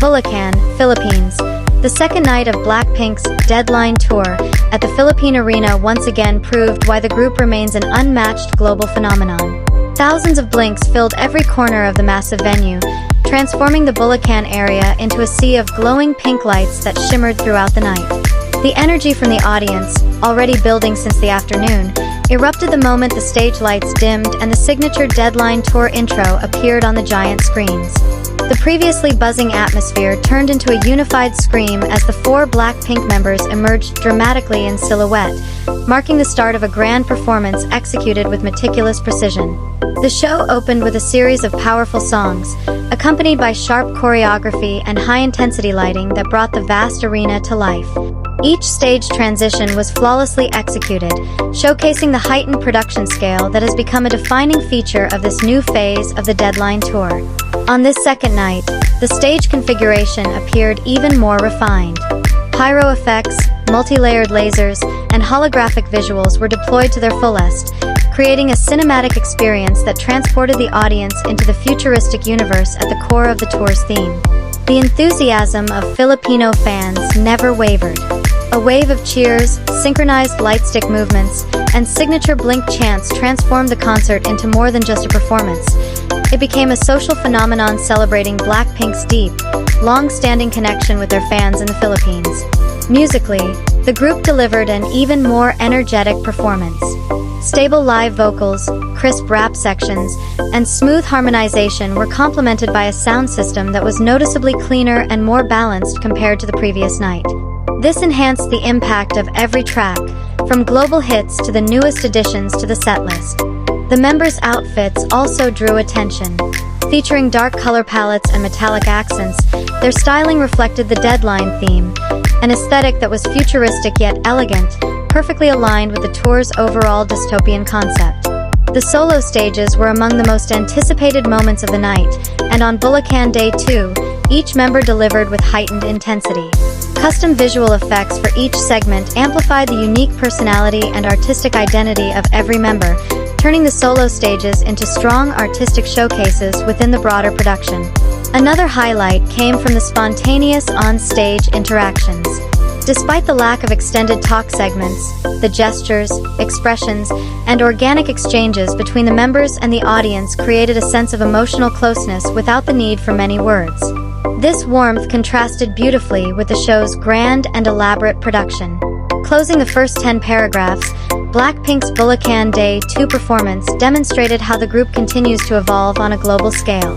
Bulacan, Philippines. The second night of BLACKPINK's Deadline Tour at the Philippine Arena once again proved why the group remains an unmatched global phenomenon. Thousands of blinks filled every corner of the massive venue, transforming the Bulacan area into a sea of glowing pink lights that shimmered throughout the night. The energy from the audience, already building since the afternoon, erupted the moment the stage lights dimmed and the signature Deadline Tour intro appeared on the giant screens. The previously buzzing atmosphere turned into a unified scream as the four BLACKPINK members emerged dramatically in silhouette, marking the start of a grand performance executed with meticulous precision. The show opened with a series of powerful songs, accompanied by sharp choreography and high-intensity lighting that brought the vast arena to life. Each stage transition was flawlessly executed, showcasing the heightened production scale that has become a defining feature of this new phase of the Deadline Tour. On this second night, the stage configuration appeared even more refined. Pyro effects, multi-layered lasers, and holographic visuals were deployed to their fullest, creating a cinematic experience that transported the audience into the futuristic universe at the core of the tour's theme. The enthusiasm of Filipino fans never wavered. A wave of cheers, synchronized lightstick movements, and signature blink chants transformed the concert into more than just a performance. It became a social phenomenon celebrating BLACKPINK's deep, long-standing connection with their fans in the Philippines. Musically, the group delivered an even more energetic performance. Stable live vocals, crisp rap sections, and smooth harmonization were complemented by a sound system that was noticeably cleaner and more balanced compared to the previous night. This enhanced the impact of every track, from global hits to the newest additions to the setlist. The members' outfits also drew attention. Featuring dark color palettes and metallic accents, their styling reflected the Deadline theme, an aesthetic that was futuristic yet elegant, perfectly aligned with the tour's overall dystopian concept. The solo stages were among the most anticipated moments of the night, and on Bulacan Day 2, each member delivered with heightened intensity. Custom visual effects for each segment amplified the unique personality and artistic identity of every member, turning the solo stages into strong artistic showcases within the broader production. Another highlight came from the spontaneous on-stage interactions. Despite the lack of extended talk segments, the gestures, expressions, and organic exchanges between the members and the audience created a sense of emotional closeness without the need for many words. This warmth contrasted beautifully with the show's grand and elaborate production. Closing the first 10 paragraphs, BLACKPINK's Bulacan Day 2 performance demonstrated how the group continues to evolve on a global scale.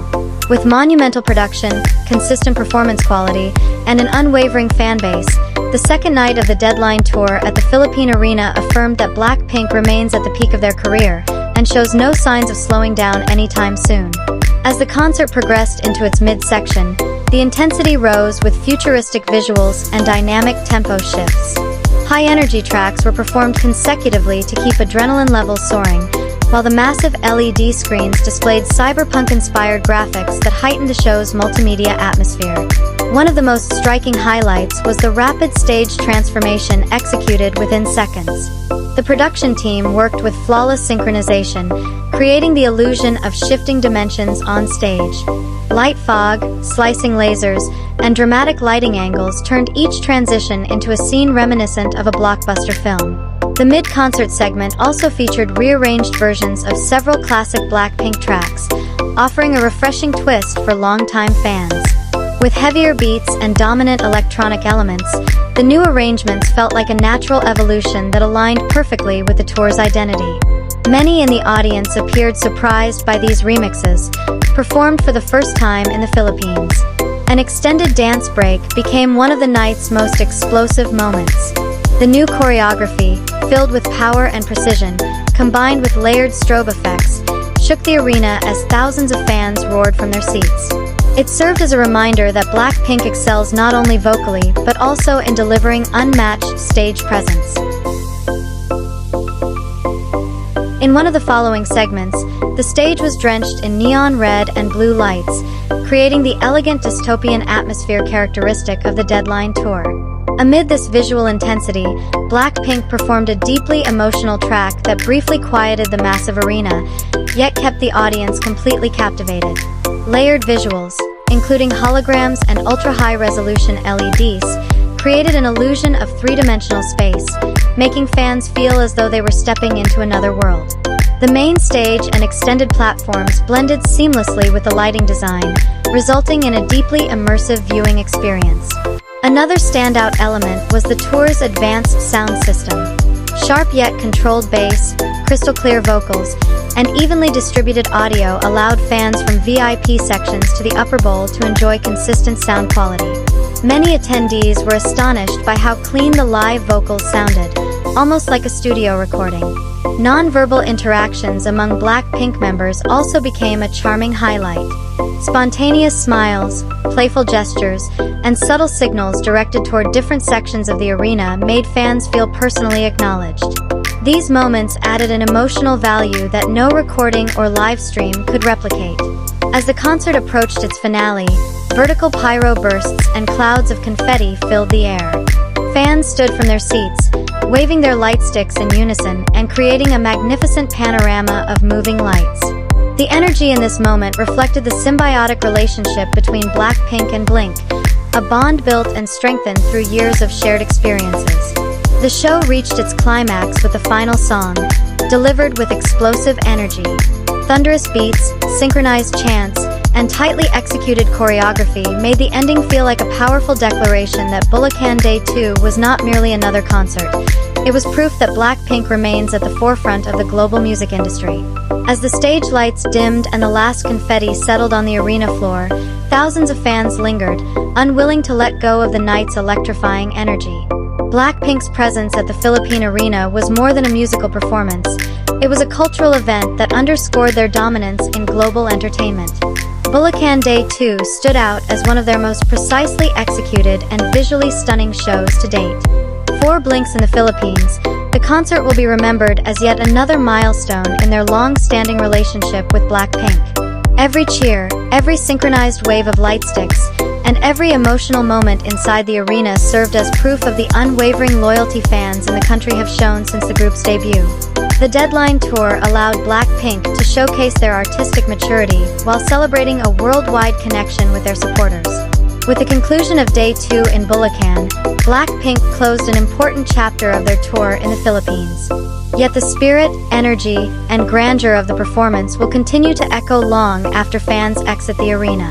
With monumental production, consistent performance quality, and an unwavering fan base, the second night of the Deadline Tour at the Philippine Arena affirmed that BLACKPINK remains at the peak of their career and shows no signs of slowing down anytime soon. As the concert progressed into its mid-section, the intensity rose with futuristic visuals and dynamic tempo shifts. High-energy tracks were performed consecutively to keep adrenaline levels soaring, while the massive LED screens displayed cyberpunk-inspired graphics that heightened the show's multimedia atmosphere. One of the most striking highlights was the rapid stage transformation executed within seconds. The production team worked with flawless synchronization, creating the illusion of shifting dimensions on stage. Light fog, slicing lasers, and dramatic lighting angles turned each transition into a scene reminiscent of a blockbuster film. The mid-concert segment also featured rearranged versions of several classic BLACKPINK tracks, offering a refreshing twist for longtime fans. With heavier beats and dominant electronic elements, the new arrangements felt like a natural evolution that aligned perfectly with the tour's identity. Many in the audience appeared surprised by these remixes, performed for the first time in the Philippines. An extended dance break became one of the night's most explosive moments. The new choreography, filled with power and precision, combined with layered strobe effects, shook the arena as thousands of fans roared from their seats. It served as a reminder that BLACKPINK excels not only vocally but also in delivering unmatched stage presence. In one of the following segments, the stage was drenched in neon red and blue lights, creating the elegant dystopian atmosphere characteristic of the Deadline Tour. Amid this visual intensity, BLACKPINK performed a deeply emotional track that briefly quieted the massive arena, yet kept the audience completely captivated. Layered visuals, including holograms and ultra-high-resolution LEDs, created an illusion of three-dimensional space, making fans feel as though they were stepping into another world. The main stage and extended platforms blended seamlessly with the lighting design, resulting in a deeply immersive viewing experience. Another standout element was the tour's advanced sound system. Sharp yet controlled bass, crystal-clear vocals, and evenly distributed audio allowed fans from VIP sections to the upper bowl to enjoy consistent sound quality. Many attendees were astonished by how clean the live vocals sounded, almost like a studio recording. Non-verbal interactions among BLACKPINK members also became a charming highlight. Spontaneous smiles, playful gestures, and subtle signals directed toward different sections of the arena made fans feel personally acknowledged. These moments added an emotional value that no recording or live stream could replicate. As the concert approached its finale, vertical pyro bursts and clouds of confetti filled the air. Fans stood from their seats, waving their light sticks in unison and creating a magnificent panorama of moving lights. The energy in this moment reflected the symbiotic relationship between BLACKPINK and Blink, a bond built and strengthened through years of shared experiences. The show reached its climax with the final song, delivered with explosive energy. Thunderous beats, synchronized chants, and tightly executed choreography made the ending feel like a powerful declaration that Bulacan Day 2 was not merely another concert. It was proof that BLACKPINK remains at the forefront of the global music industry. As the stage lights dimmed and the last confetti settled on the arena floor, thousands of fans lingered, unwilling to let go of the night's electrifying energy. BLACKPINK's presence at the Philippine Arena was more than a musical performance. It was a cultural event that underscored their dominance in global entertainment. Bulacan Day 2 stood out as one of their most precisely executed and visually stunning shows to date. For Blinks in the Philippines, the concert will be remembered as yet another milestone in their long-standing relationship with BLACKPINK. Every cheer, every synchronized wave of light sticks, and every emotional moment inside the arena served as proof of the unwavering loyalty fans in the country have shown since the group's debut. The Deadline Tour allowed BLACKPINK to showcase their artistic maturity while celebrating a worldwide connection with their supporters. With the conclusion of Day 2 in Bulacan, BLACKPINK closed an important chapter of their tour in the Philippines. Yet the spirit, energy, and grandeur of the performance will continue to echo long after fans exit the arena.